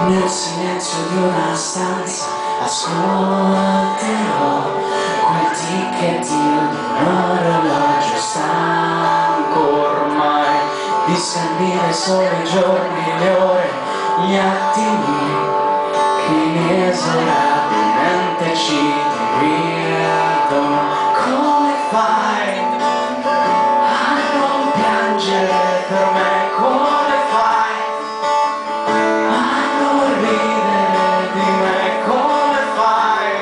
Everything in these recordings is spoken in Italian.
Nel silenzio di una stanza ascolterò quel ticchettio di un orologio stanco ormai di scandire solo i giorni, le ore, gli attimi che inesorabilmente ci dividono. Come fai a non piangere per me? Come fai a non ridere di me? Come fai?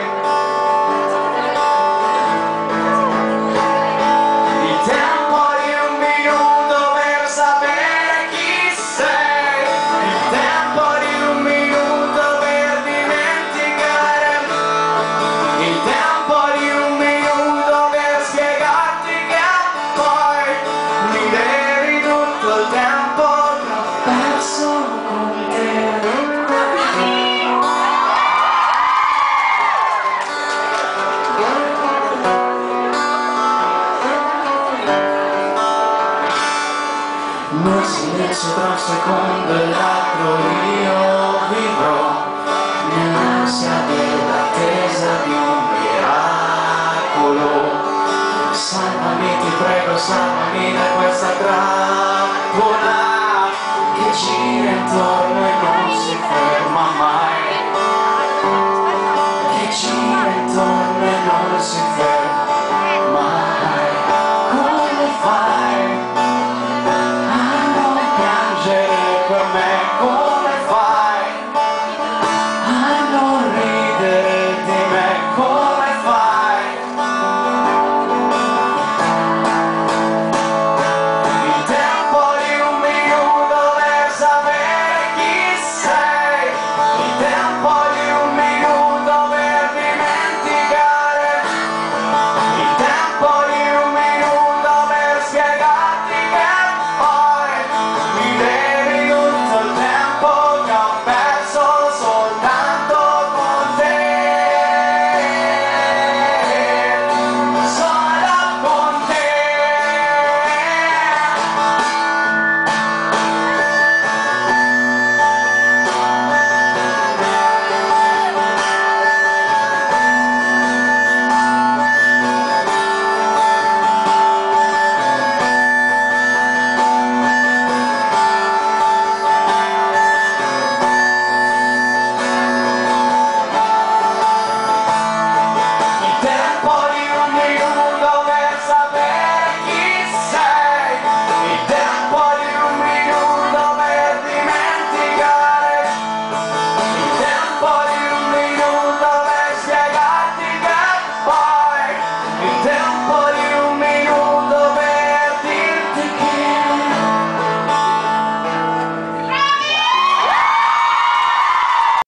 Il tempo di un minuto per sapere chi sei, il tempo di un minuto per dimenticare, il tempo di un minuto per spiegarti che poi mi devi tutto il tempo che ho perso con te. Nel silenzio tra un secondo e l'altro io vivrò nell'ansia dell'attesa di un miracolo. Salvami, ti prego, salvami da questa trappola che gira intorno